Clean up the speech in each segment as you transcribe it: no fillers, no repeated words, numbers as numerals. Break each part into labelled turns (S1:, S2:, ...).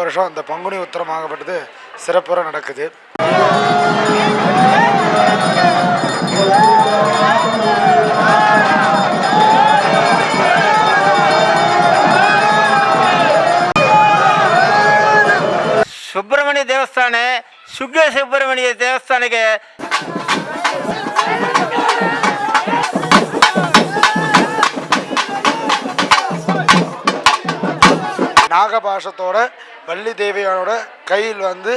S1: வருஷம் அந்த பங்குனி உத்திரமாகப்பட்டது சிறப்புற நடக்குது.
S2: ಸುಬ್ರಹ್ಮಣ್ಯ ದೇವಸ್ಥಾನ ಸುಗ್ಗ ಸುಬ್ರಹ್ಮಣ್ಯ ದೇವಸ್ಥಾನಕ್ಕೆ
S1: நாகபாஷத்தோட வள்ளி தேவியோட கையில் வந்து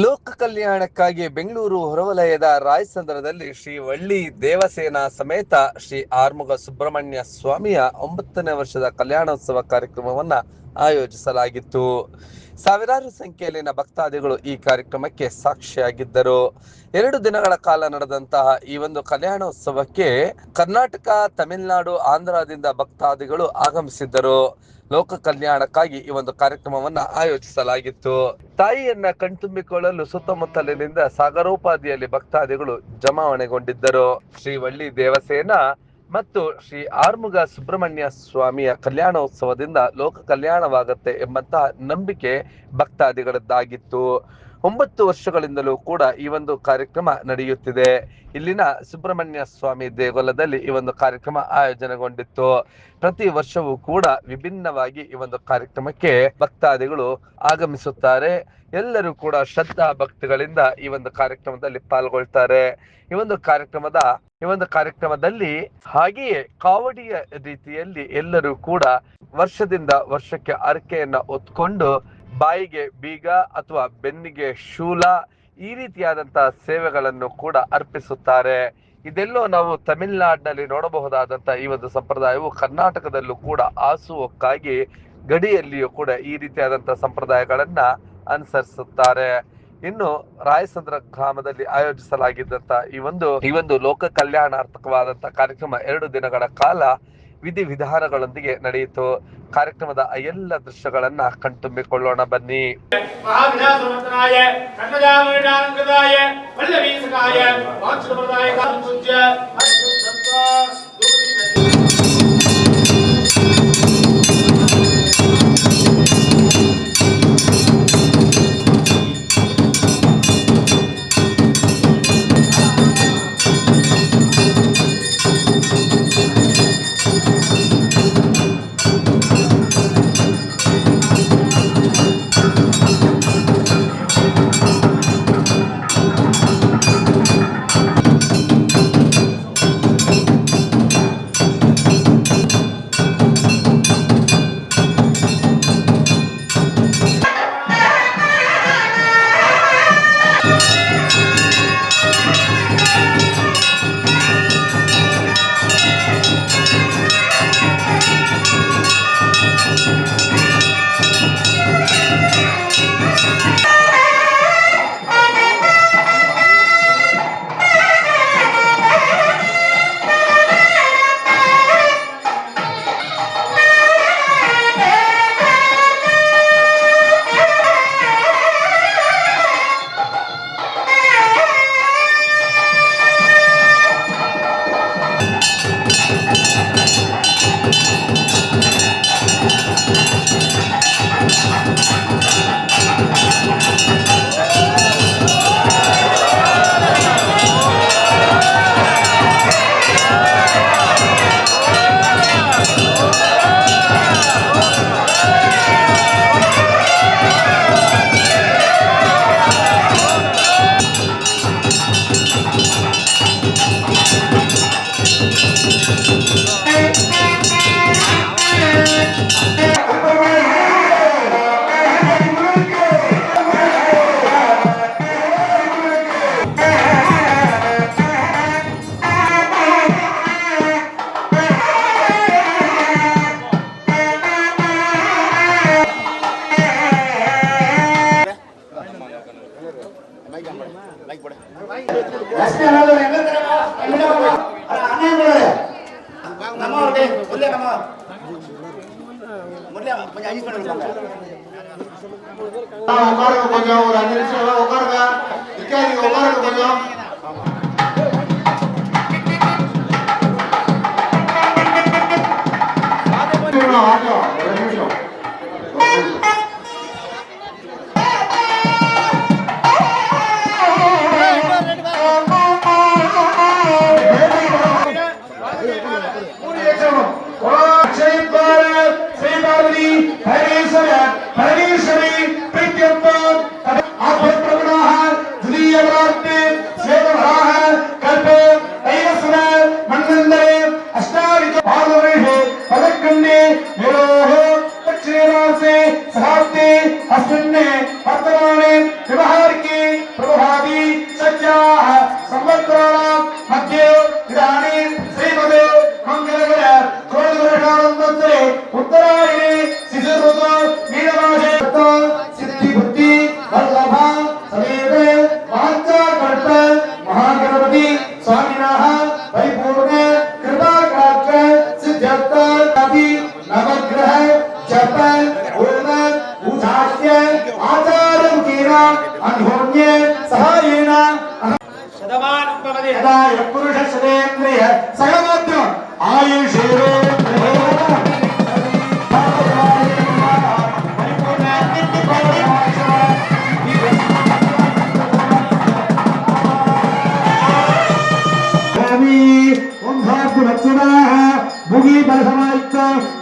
S3: ಲೋಕ ಕಲ್ಯಾಣಕ್ಕಾಗಿ ಬೆಂಗಳೂರು ಹೊರವಲಯದ ರಾಯಸಂದ್ರದಲ್ಲಿ ಶ್ರೀ ವಳ್ಳಿ ದೇವಸೇನಾ ಸಮೇತ ಶ್ರೀ ಆರ್ಮುಗ ಸುಬ್ರಹ್ಮಣ್ಯ ಸ್ವಾಮಿಯ 9ನೇ ವರ್ಷದ ಕಲ್ಯಾಣೋತ್ಸವ ಕಾರ್ಯಕ್ರಮವನ್ನ ಆಯೋಜಿಸಲಾಗಿತ್ತು. ಸಾವಿರಾರು ಸಂಖ್ಯೆಯಲ್ಲಿನ ಭಕ್ತಾದಿಗಳು ಈ ಕಾರ್ಯಕ್ರಮಕ್ಕೆ ಸಾಕ್ಷಿಯಾಗಿದ್ದರು. 2 ದಿನಗಳ ಕಾಲ ನಡೆದಂತಹ ಈ ಒಂದು ಕಲ್ಯಾಣೋತ್ಸವಕ್ಕೆ ಕರ್ನಾಟಕ, ತಮಿಳುನಾಡು, ಆಂಧ್ರದಿಂದ ಭಕ್ತಾದಿಗಳು ಆಗಮಿಸಿದ್ದರು. ಲೋಕ ಕಲ್ಯಾಣಕ್ಕಾಗಿ ಈ ಒಂದು ಕಾರ್ಯಕ್ರಮವನ್ನ ಆಯೋಜಿಸಲಾಗಿತ್ತು. ತಾಯಿಯನ್ನ ಕಣ್ತುಂಬಿಕೊಳ್ಳಲು ಸುತ್ತಮುತ್ತಲಿನಿಂದ ಸಾಗರೋಪಾದಿಯಲ್ಲಿ ಭಕ್ತಾದಿಗಳು ಜಮಾವಣೆಗೊಂಡಿದ್ದರು. ಶ್ರೀ ವಳ್ಳಿ ದೇವಸೇನಾ ಮತ್ತು ಶ್ರೀ ಆರ್ಮುಗ ಸುಬ್ರಹ್ಮಣ್ಯ ಸ್ವಾಮಿಯ ಕಲ್ಯಾಣೋತ್ಸವದಿಂದ ಲೋಕ ಕಲ್ಯಾಣವಾಗತ್ತೆ ಎಂಬಂತಹ ನಂಬಿಕೆ ಭಕ್ತಾದಿಗಳದ್ದಾಗಿತ್ತು. 9 ವರ್ಷಗಳಿಂದಲೂ ಕೂಡ ಈ ಒಂದು ಕಾರ್ಯಕ್ರಮ ನಡೆಯುತ್ತಿದೆ. ಇಲ್ಲಿನ ಸುಬ್ರಹ್ಮಣ್ಯ ಸ್ವಾಮಿ ದೇಗುಲದಲ್ಲಿ ಈ ಒಂದು ಕಾರ್ಯಕ್ರಮ ಆಯೋಜನೆಗೊಂಡಿತ್ತು. ಪ್ರತಿ ವರ್ಷವೂ ಕೂಡ ವಿಭಿನ್ನವಾಗಿ ಈ ಒಂದು ಕಾರ್ಯಕ್ರಮಕ್ಕೆ ಭಕ್ತಾದಿಗಳು ಆಗಮಿಸುತ್ತಾರೆ. ಎಲ್ಲರೂ ಕೂಡ ಶ್ರದ್ಧಾ ಭಕ್ತಿಗಳಿಂದ ಈ ಒಂದು ಕಾರ್ಯಕ್ರಮದಲ್ಲಿ ಪಾಲ್ಗೊಳ್ತಾರೆ. ಈ ಒಂದು ಕಾರ್ಯಕ್ರಮದಲ್ಲಿ ಹಾಗೆಯೇ ಕಾವಡಿಯ ರೀತಿಯಲ್ಲಿ ಎಲ್ಲರೂ ಕೂಡ ವರ್ಷದಿಂದ ವರ್ಷಕ್ಕೆ ಹರಕೆಯನ್ನ ಹೊತ್ಕೊಂಡು ಬಾಯಿಗೆ ಬೀಗ ಅಥವಾ ಬೆನ್ನಿಗೆ ಶೂಲ ಈ ರೀತಿಯಾದಂತಹ ಸೇವೆಗಳನ್ನು ಕೂಡ ಅರ್ಪಿಸುತ್ತಾರೆ. ಇದೆಲ್ಲೋ ನಾವು ತಮಿಳುನಾಡಿನಲ್ಲಿ ನೋಡಬಹುದಾದಂತಹ ಈ ಒಂದು ಸಂಪ್ರದಾಯವು ಕರ್ನಾಟಕದಲ್ಲೂ ಕೂಡ ಹಾಸುಹೊಕ್ಕಾಗಿ ಗಡಿಯಲ್ಲಿಯೂ ಕೂಡ ಈ ರೀತಿಯಾದಂತಹ ಸಂಪ್ರದಾಯಗಳನ್ನ ಅನುಸರಿಸುತ್ತಾರೆ. ಇನ್ನು ರಾಯಸಂದ್ರ ಗ್ರಾಮದಲ್ಲಿ ಆಯೋಜಿಸಲಾಗಿದ್ದಂತ ಈ ಒಂದು ಲೋಕ ಕಲ್ಯಾಣಾರ್ಥಕವಾದಂತಹ ಕಾರ್ಯಕ್ರಮ 2 ದಿನಗಳ ಕಾಲ ವಿಧಿವಿಧಾನಗಳೊಂದಿಗೆ ನಡೆಯಿತು. ಕಾರ್ಯಕ್ರಮದ ಎಲ್ಲ ದೃಶ್ಯಗಳನ್ನ ಕಣ್ತುಂಬಿಕೊಳ್ಳೋಣ ಬನ್ನಿ.
S4: கொஞ்சம் உட்காருங்க கொஞ்சம் ஒரு 5 நிமிஷம் உட்காருங்க. நிக்காதீங்க, உட்காருங்க கொஞ்சம். ஆட்டம் ஒரு நிமிஷம்.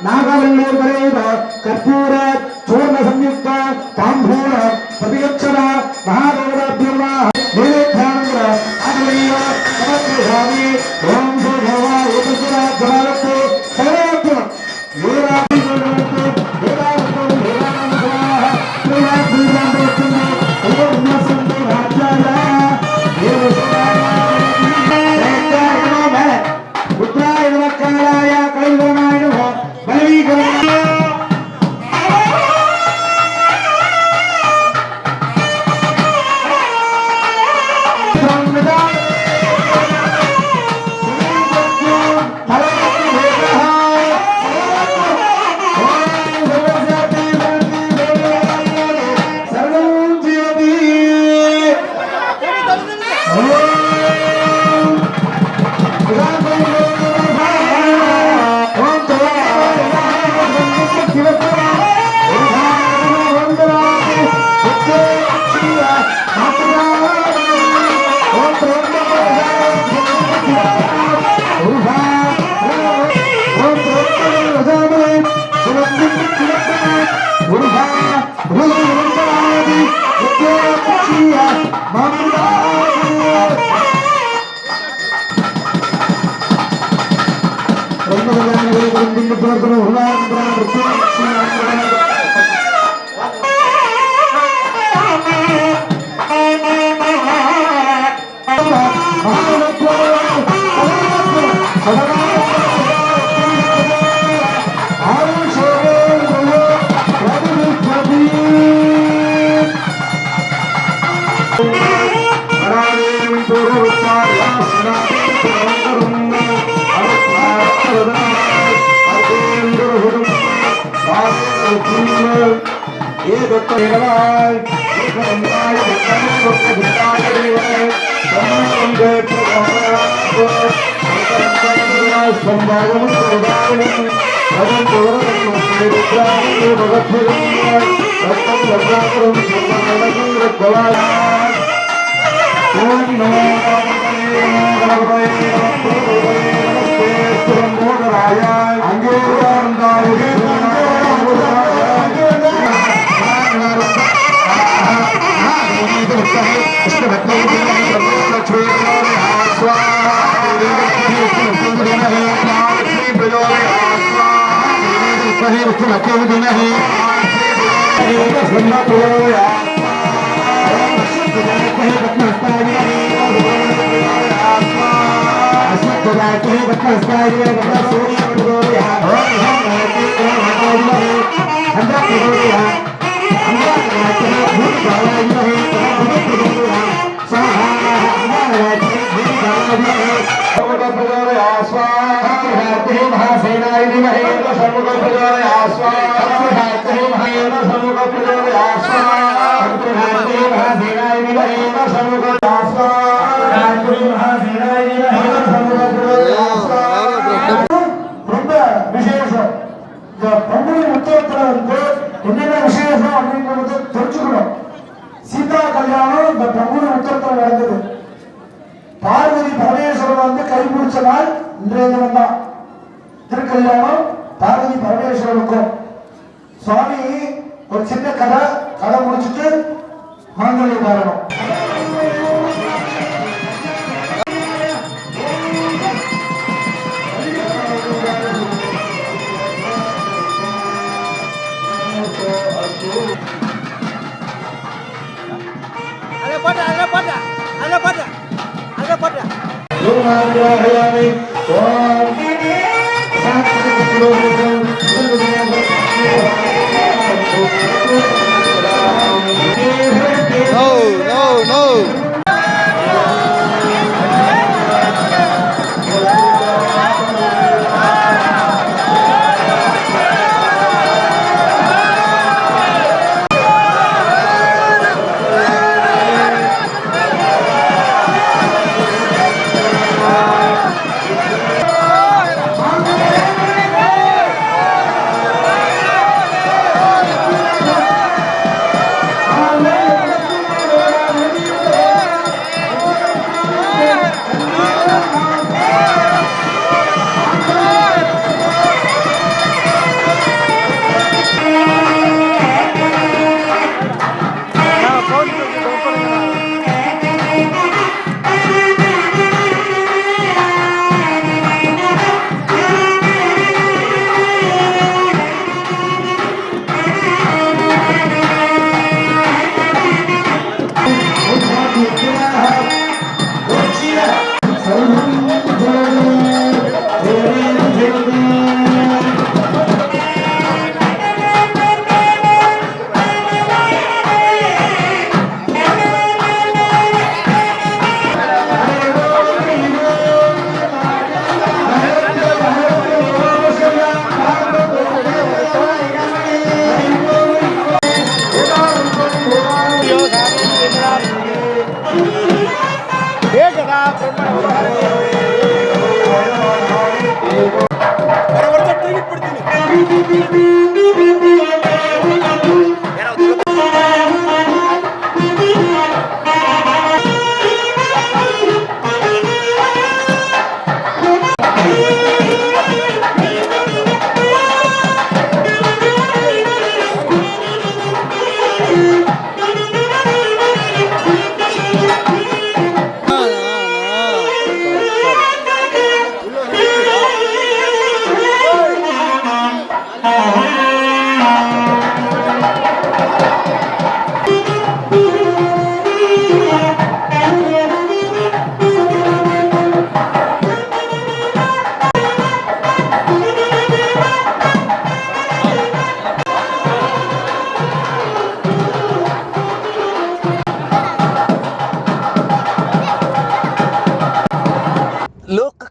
S4: ನಾಗವೆಲ್ಲೂರ್ವರೆಯುವ ಕರ್ಪೂರ ಚೂರ್ಣ ಸಂಯುಕ್ತ ತಾಂಬೂಲ ಪ್ರತಿಯಕ್ಷರ ಮಹಾದೇವರಾಭ್ಯಮ ನೀಲೇಧ್ಯಾನಂದ್ರ ಆಗಲೀಯ ಸಮಗ್ರಧಾಮಿ ಓಂ ಭೋಭವ ಉಪಸುರ ಜವಾಲತ್ತು ಸರ್ವೋತ್ತಮ स्वाहा
S5: ரொம்ப விசேஷம். இந்த பங்குனி உத்தரத்துல என்னென்ன விசேஷம் அப்படிங்கிறத தெரிஞ்சுக்கணும். சீதா கல்யாணம் இந்த பங்குனி உத்தரத்துல நடந்தது. பார்வதி பரமேஸ்வரன் கைபிடிச்ச நாள் இன்றைய தினம் தான் திருக்கல்யாணம் பார்வதி பரமேஸ்வரனுக்கும். சுவாமி ஒரு சின்ன கதை முடிச்சுட்டு மாங்கல்ய தாரணம்.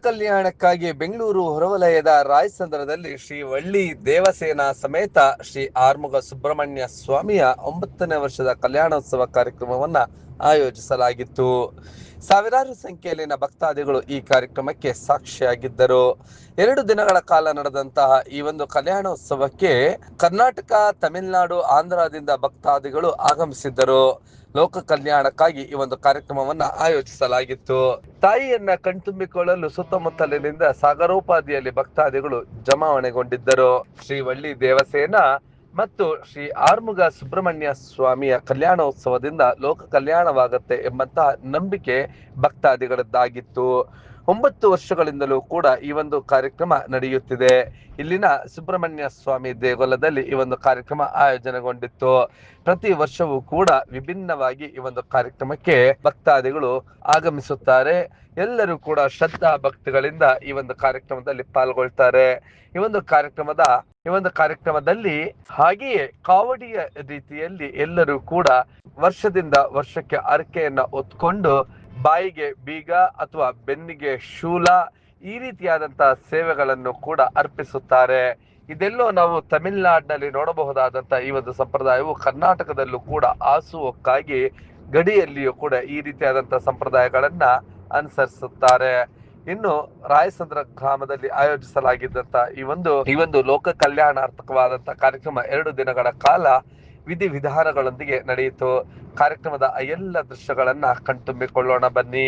S3: ಕಲ್ಯಾಣಕ್ಕಾಗಿ ಬೆಂಗಳೂರು ಹೊರವಲಯದ ರಾಯಸಂದ್ರದಲ್ಲಿ ಶ್ರೀ ವಳ್ಳಿ ದೇವಸೇನಾ ಸಮೇತ ಶ್ರೀ ಆರ್ಮುಗ ಸುಬ್ರಹ್ಮಣ್ಯ ಸ್ವಾಮಿಯ 9ನೇ ವರ್ಷದ ಕಲ್ಯಾಣೋತ್ಸವ ಕಾರ್ಯಕ್ರಮವನ್ನ ಆಯೋಜಿಸಲಾಗಿತ್ತು. ಸಾವಿರಾರು ಸಂಖ್ಯೆಯಲ್ಲಿನ ಭಕ್ತಾದಿಗಳು ಈ ಕಾರ್ಯಕ್ರಮಕ್ಕೆ ಸಾಕ್ಷಿಯಾಗಿದ್ದರು. 2 ದಿನಗಳ ಕಾಲ ನಡೆದಂತಹ ಈ ಒಂದು ಕಲ್ಯಾಣೋತ್ಸವಕ್ಕೆ ಕರ್ನಾಟಕ, ತಮಿಳುನಾಡು, ಆಂಧ್ರದಿಂದ ಭಕ್ತಾದಿಗಳು ಆಗಮಿಸಿದ್ದರು. ಲೋಕ ಕಲ್ಯಾಣಕ್ಕಾಗಿ ಈ ಒಂದು ಕಾರ್ಯಕ್ರಮವನ್ನ ಆಯೋಜಿಸಲಾಗಿತ್ತು. ತಾಯಿಯನ್ನ ಕಣ್ತುಂಬಿಕೊಳ್ಳಲು ಸುತ್ತಮುತ್ತಲಿನಿಂದ ಸಾಗರೋಪಾದಿಯಲ್ಲಿ ಭಕ್ತಾದಿಗಳು ಜಮಾವಣೆಗೊಂಡಿದ್ದರು. ಶ್ರೀ ವಳ್ಳಿ ದೇವಸೇನ ಮತ್ತು ಶ್ರೀ ಆರ್ಮುಗ ಸುಬ್ರಹ್ಮಣ್ಯ ಸ್ವಾಮಿಯ ಕಲ್ಯಾಣೋತ್ಸವದಿಂದ ಲೋಕ ಕಲ್ಯಾಣವಾಗುತ್ತೆ ಎಂಬಂತಹ ನಂಬಿಕೆ ಭಕ್ತಾದಿಗಳದ್ದಾಗಿತ್ತು. 9 ವರ್ಷಗಳಿಂದಲೂ ಕೂಡ ಈ ಒಂದು ಕಾರ್ಯಕ್ರಮ ನಡೆಯುತ್ತಿದೆ. ಇಲ್ಲಿನ ಸುಬ್ರಹ್ಮಣ್ಯ ಸ್ವಾಮಿ ದೇಗುಲದಲ್ಲಿ ಈ ಒಂದು ಕಾರ್ಯಕ್ರಮ ಆಯೋಜನೆಗೊಂಡಿತ್ತು. ಪ್ರತಿ ವರ್ಷವೂ ಕೂಡ ವಿಭಿನ್ನವಾಗಿ ಈ ಒಂದು ಕಾರ್ಯಕ್ರಮಕ್ಕೆ ಭಕ್ತಾದಿಗಳು ಆಗಮಿಸುತ್ತಾರೆ. ಎಲ್ಲರೂ ಕೂಡ ಶ್ರದ್ಧಾ ಭಕ್ತಿಗಳಿಂದ ಈ ಒಂದು ಕಾರ್ಯಕ್ರಮದಲ್ಲಿ ಪಾಲ್ಗೊಳ್ತಾರೆ. ಈ ಒಂದು ಕಾರ್ಯಕ್ರಮದಲ್ಲಿ ಹಾಗೆಯೇ ಕಾವಡಿಯ ರೀತಿಯಲ್ಲಿ ಎಲ್ಲರೂ ಕೂಡ ವರ್ಷದಿಂದ ವರ್ಷಕ್ಕೆ ಅರಕೆಯನ್ನ ಹೊತ್ಕೊಂಡು ಬಾಯಿಗೆ ಬೀಗ ಅಥವಾ ಬೆನ್ನಿಗೆ ಶೂಲ ಈ ರೀತಿಯಾದಂತಹ ಸೇವೆಗಳನ್ನು ಕೂಡ ಅರ್ಪಿಸುತ್ತಾರೆ. ಇದೆಲ್ಲೋ ನಾವು ತಮಿಳುನಾಡಿನಲ್ಲಿ ನೋಡಬಹುದಾದಂತ ಈ ಒಂದು ಸಂಪ್ರದಾಯವು ಕರ್ನಾಟಕದಲ್ಲೂ ಕೂಡ ಹಾಸುಹೊಕ್ಕಾಗಿ ಗಡಿಯಲ್ಲಿಯೂ ಕೂಡ ಈ ರೀತಿಯಾದಂತಹ ಸಂಪ್ರದಾಯಗಳನ್ನ ಅನುಸರಿಸುತ್ತಾರೆ. ಇನ್ನು ರಾಯಸಂದ್ರ ಗ್ರಾಮದಲ್ಲಿ ಆಯೋಜಿಸಲಾಗಿದ್ದಂತ ಈ ಒಂದು ಲೋಕ ಕಲ್ಯಾಣಾರ್ಥಕವಾದಂತ ಕಾರ್ಯಕ್ರಮ 2 ದಿನಗಳ ಕಾಲ ವಿಧಿವಿಧಾನಗಳೊಂದಿಗೆ ನಡೆಯಿತು. ಕಾರ್ಯಕ್ರಮದ ಎಲ್ಲ ದೃಶ್ಯಗಳನ್ನ ಕಣ್ತುಂಬಿಕೊಳ್ಳೋಣ ಬನ್ನಿ.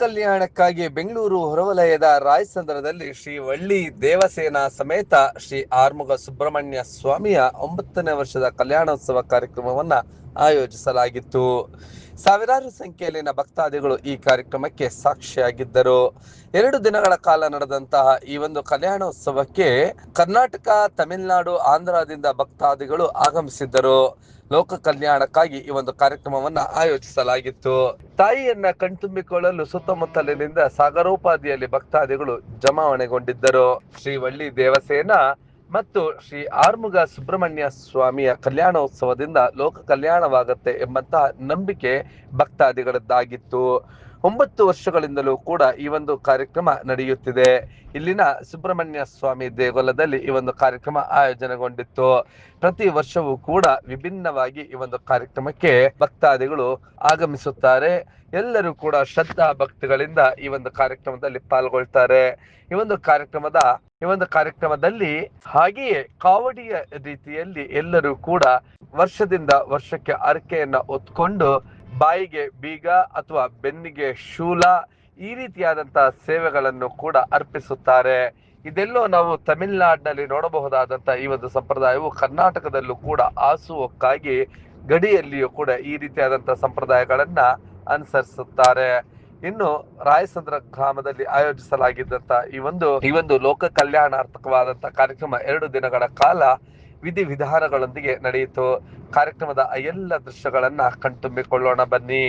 S3: ಕಲ್ಯಾಣಕ್ಕಾಗಿ ಬೆಂಗಳೂರು ಹೊರವಲಯದ ರಾಯಸಂದ್ರದಲ್ಲಿ ಶ್ರೀ ವಳ್ಳಿ ದೇವಸೇನಾ ಸಮೇತ ಶ್ರೀ ಆರ್ಮುಗ ಸುಬ್ರಹ್ಮಣ್ಯ ಸ್ವಾಮಿಯ 9ನೇ ವರ್ಷದ ಕಲ್ಯಾಣೋತ್ಸವ ಕಾರ್ಯಕ್ರಮವನ್ನ ಆಯೋಜಿಸಲಾಗಿತ್ತು. ಸಾವಿರಾರು ಸಂಖ್ಯೆಯಲ್ಲಿನ ಭಕ್ತಾದಿಗಳು ಈ ಕಾರ್ಯಕ್ರಮಕ್ಕೆ ಸಾಕ್ಷಿಯಾಗಿದ್ದರು. 2 ದಿನಗಳ ಕಾಲ ನಡೆದಂತಹ ಈ ಒಂದು ಕಲ್ಯಾಣೋತ್ಸವಕ್ಕೆ ಕರ್ನಾಟಕ, ತಮಿಳುನಾಡು, ಆಂಧ್ರದಿಂದ ಭಕ್ತಾದಿಗಳು ಆಗಮಿಸಿದ್ದರು. ಲೋಕ ಕಲ್ಯಾಣಕ್ಕಾಗಿ ಈ ಒಂದು ಕಾರ್ಯಕ್ರಮವನ್ನ ಆಯೋಜಿಸಲಾಗಿತ್ತು. ತಾಯಿಯನ್ನ ಕಣ್ತುಂಬಿಕೊಳ್ಳಲು ಸುತ್ತಮುತ್ತಲಿನಿಂದ ಸಾಗರೋಪಾದಿಯಲ್ಲಿ ಭಕ್ತಾದಿಗಳು ಜಮಾವಣೆಗೊಂಡಿದ್ದರು. ಶ್ರೀ ವಳ್ಳಿ ದೇವಸೇನಾ ಮತ್ತು ಶ್ರೀ ಆರ್ಮುಗ ಸುಬ್ರಹ್ಮಣ್ಯ ಸ್ವಾಮಿಯ ಕಲ್ಯಾಣೋತ್ಸವದಿಂದ ಲೋಕ ಕಲ್ಯಾಣವಾಗುತ್ತೆ ಎಂಬಂತಹ ನಂಬಿಕೆ ಭಕ್ತಾದಿಗಳದ್ದಾಗಿತ್ತು. 9 ವರ್ಷಗಳಿಂದಲೂ ಕೂಡ ಈ ಒಂದು ಕಾರ್ಯಕ್ರಮ ನಡೆಯುತ್ತಿದೆ. ಇಲ್ಲಿನ ಸುಬ್ರಹ್ಮಣ್ಯ ಸ್ವಾಮಿ ದೇಗುಲದಲ್ಲಿ ಈ ಒಂದು ಕಾರ್ಯಕ್ರಮ ಆಯೋಜನೆಗೊಂಡಿತ್ತು. ಪ್ರತಿ ವರ್ಷವೂ ಕೂಡ ವಿಭಿನ್ನವಾಗಿ ಈ ಒಂದು ಕಾರ್ಯಕ್ರಮಕ್ಕೆ ಭಕ್ತಾದಿಗಳು ಆಗಮಿಸುತ್ತಾರೆ. ಎಲ್ಲರೂ ಕೂಡ ಶ್ರದ್ಧಾ ಭಕ್ತಿಗಳಿಂದ ಈ ಒಂದು ಕಾರ್ಯಕ್ರಮದಲ್ಲಿ ಪಾಲ್ಗೊಳ್ತಾರೆ. ಈ ಒಂದು ಕಾರ್ಯಕ್ರಮದಲ್ಲಿ ಹಾಗೆಯೇ ಕಾವಡಿಯ ರೀತಿಯಲ್ಲಿ ಎಲ್ಲರೂ ಕೂಡ ವರ್ಷದಿಂದ ವರ್ಷಕ್ಕೆ ಹರಕೆಯನ್ನ ಹೊತ್ಕೊಂಡು ಬಾಯಿಗೆ ಬೀಗ ಅಥವಾ ಬೆನ್ನಿಗೆ ಶೂಲ ಈ ರೀತಿಯಾದಂತಹ ಸೇವೆಗಳನ್ನು ಕೂಡ ಅರ್ಪಿಸುತ್ತಾರೆ. ಇದೆಲ್ಲೋ ನಾವು ತಮಿಳುನಾಡಿನಲ್ಲಿ ನೋಡಬಹುದಾದಂತಹ ಈ ಒಂದು ಸಂಪ್ರದಾಯವು ಕರ್ನಾಟಕದಲ್ಲೂ ಕೂಡ ಹಾಸುಹೊಕ್ಕಾಗಿ ಗಡಿಯಲ್ಲಿಯೂ ಕೂಡ ಈ ರೀತಿಯಾದಂತಹ ಸಂಪ್ರದಾಯಗಳನ್ನ ಅನುಸರಿಸುತ್ತಾರೆ. ಇನ್ನು ರಾಯಸಂದ್ರ ಗ್ರಾಮದಲ್ಲಿ ಆಯೋಜಿಸಲಾಗಿದ್ದಂತಹ ಈ ಒಂದು ಲೋಕ ಕಲ್ಯಾಣಾರ್ಥಕವಾದಂತಹ ಕಾರ್ಯಕ್ರಮ 2 ದಿನಗಳ ಕಾಲ ವಿಧಿವಿಧಾನಗಳೊಂದಿಗೆ ನಡೆಯಿತು. ಕಾರ್ಯಕ್ರಮದ ಎಲ್ಲ ದೃಶ್ಯಗಳನ್ನ ಕಣ್ತುಂಬಿಕೊಳ್ಳೋಣ ಬನ್ನಿ.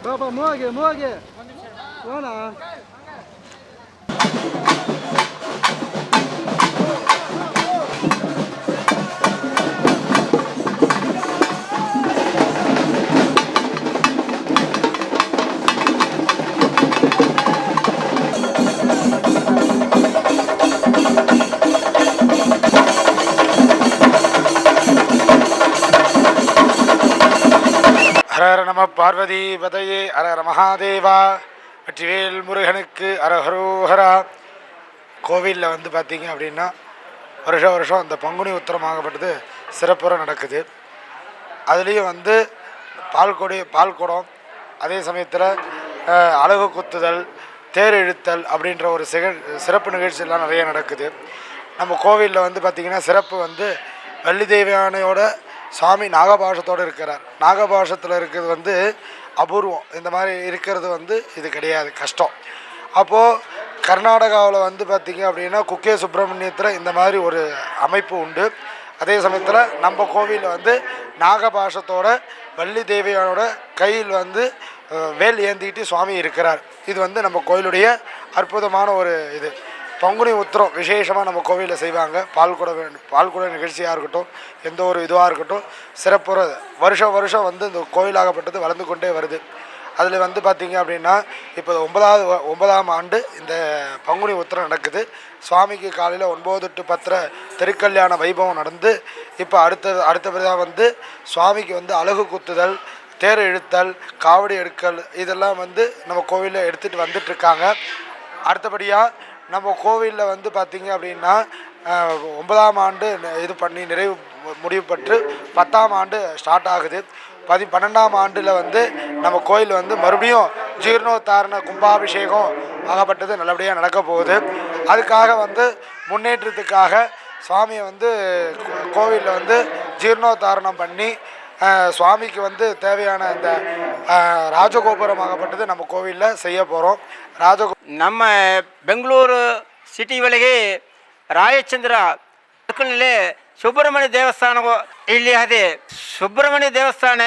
S6: Baba, morgue. Bona.
S1: பார்வதி பதையே அரஹர மகாதேவா. வெற்றிவேல் முருகனுக்கு அரஹரோஹரா. கோவிலில் வந்து பார்த்திங்க அப்படின்னா வருஷம் அந்த பங்குனி உத்திரமாகப்பட்டது சிறப்புற நடக்குது. அதுலேயும் வந்து பால்குடம், அதே சமயத்தில் அலகு குத்துதல், தேர் இழுத்தல் அப்படின்ற ஒரு சிறப்பு நிகழ்ச்சியெல்லாம் நிறைய நடக்குது. நம்ம கோவிலில் வந்து பார்த்திங்கன்னா சிறப்பு வந்து வள்ளி தேவியானையோட சுவாமி நாகபாஷத்தோடு இருக்கிறார். நாகபாஷத்தில் இருக்கிறது வந்து அபூர்வம். இந்த மாதிரி இருக்கிறது வந்து இது கிடையாது, கஷ்டம். அப்போது கர்நாடகாவில் வந்து பார்த்திங்க அப்படின்னா குக்கே சுப்பிரமணியத்தில் இந்த மாதிரி ஒரு அமைப்பு உண்டு. அதே சமயத்தில் நம்ம கோவிலில் வந்து நாகபாஷத்தோட வள்ளி தேவியானோட கையில் வந்து வேல் ஏந்திக்கிட்டு சுவாமி இருக்கிறார். இது வந்து நம்ம கோயிலுடைய அற்புதமான ஒரு இது. பங்குனி உத்திரம் விசேஷமாக நம்ம கோவிலில் செய்வாங்க. பால்குட நிகழ்ச்சியாக இருக்கட்டும், எந்த ஒரு இதுவாக இருக்கட்டும், சிறப்புற வருஷம் வந்து இந்த கோயிலாகப்பட்டது வளர்ந்து கொண்டே வருது. அதில் வந்து பார்த்திங்க அப்படின்னா இப்போ 9ஆம் ஆண்டு இந்த பங்குனி உத்திரம் நடக்குது. சுவாமிக்கு காலையில் 9 to 10 திருக்கல்யாண வைபவம் நடந்து இப்போ அடுத்தபடியாக வந்து சுவாமிக்கு வந்து அலகு குத்துதல், தேர் இழுத்தல், காவடி எடுக்கல் இதெல்லாம் வந்து நம்ம கோவிலில் எடுத்துகிட்டு வந்துட்டுருக்காங்க. அடுத்தபடியாக நம்ம கோவிலில் வந்து பார்த்திங்க அப்படின்னா 9ஆம் ஆண்டு இது பண்ணி முடிவு பெற்று 10ஆம் ஆண்டு ஸ்டார்ட் ஆகுது. 12ஆம் ஆண்டில் வந்து நம்ம கோயில் வந்து மறுபடியும் ஜீர்ணோத்தாரண கும்பாபிஷேகம் ஆகப்பட்டது நல்லபடியாக நடக்க போகுது. அதுக்காக வந்து முன்னேற்றத்துக்காக சுவாமியை வந்து கோவிலில் வந்து ஜீர்ணோத்தாரணம் பண்ணி சுவாமிக்கு வந்து தேவையான இந்த ರಾಜಗೋಪುರமாகப்பட்டது நம்ம கோவிலில் செய்ய போகிறோம்.
S2: ನಮ್ಮ ಬೆಂಗಳೂರು ಸಿಟಿ ಒಳಗೆ ರಾಯಚಂದ್ರ ಸರ್ಕಲ್ನಲ್ಲಿ ಸುಬ್ರಹ್ಮಣ್ಯ ದೇವಸ್ಥಾನ ಇಲ್ಲಿ ಅದೇ ಸುಬ್ರಹ್ಮಣ್ಯ ದೇವಸ್ಥಾನ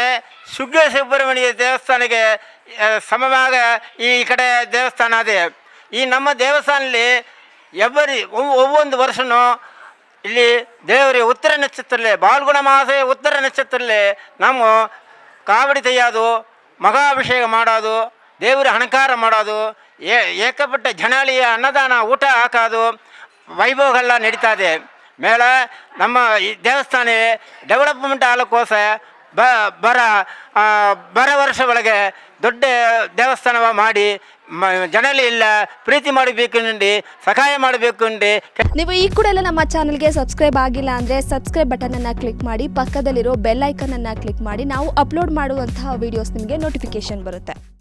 S2: ಸುಗ್ಗಿಯ ಸುಬ್ರಹ್ಮಣ್ಯ ದೇವಸ್ಥಾನಕ್ಕೆ ಸಮವಾಗ ಈ ಕಡೆ ದೇವಸ್ಥಾನ ಅದೇ. ಈ ನಮ್ಮ ದೇವಸ್ಥಾನದಲ್ಲಿ ಒவ்வொಂದು ವರ್ಷನೂ ಇಲ್ಲಿ ದೇವರಿಗೆ ಉತ್ತರ ನಕ್ಷತ್ರದಲ್ಲಿ ಬಾಲ್ಗುಣ ಮಾಸ ಉತ್ತರ ನಕ್ಷತ್ರದಲ್ಲಿ ನಾವು ಕಾವಡಿ ತೆಯ್ಯೋದು, ಮಹಾಭಿಷೇಕ ಮಾಡೋದು, ದೇವರ ಅಲಂಕಾರ ಮಾಡೋದು, ಏಕಪಟ್ಟ ಜನಾಳಿಯ ಅನ್ನದಾನ ಊಟ ಹಾಕೋದು ವೈಭವಗಳೆಲ್ಲ ನಡೀತಾ ಇದೆ. ಮೇಲೆ ನಮ್ಮ ಈ ದೇವಸ್ಥಾನ ಡೆವಲಪ್ಮೆಂಟ್ ಆಗಲಿಕ್ಕೋಸ್ಕರ ಬರ ವರ್ಷ ಒಳಗೆ ದೊಡ್ಡ ದೇವಸ್ಥಾನ ಮಾಡಿ ಜನಲಿ ಇಲ್ಲ ಪ್ರೀತಿ ಮಾಡಬೇಕು ಅಂದು ಸಹಾಯ ಮಾಡಬೇಕು ಅಂದು.
S7: ನೀವು ಈ ಕೂಡ ಎಲ್ಲ ನಮ್ಮ ಚಾನಲ್ಗೆ ಸಬ್ಸ್ಕ್ರೈಬ್ ಆಗಿಲ್ಲ ಅಂದರೆ ಸಬ್ಸ್ಕ್ರೈಬ್ ಬಟನನ್ನು ಕ್ಲಿಕ್ ಮಾಡಿ, ಪಕ್ಕದಲ್ಲಿರೋ ಬೆಲ್ ಐಕನನ್ನು ಕ್ಲಿಕ್ ಮಾಡಿ. ನಾವು ಅಪ್ಲೋಡ್ ಮಾಡುವಂತಹ ವೀಡಿಯೋಸ್ ನಿಮಗೆ ನೋಟಿಫಿಕೇಶನ್ ಬರುತ್ತೆ.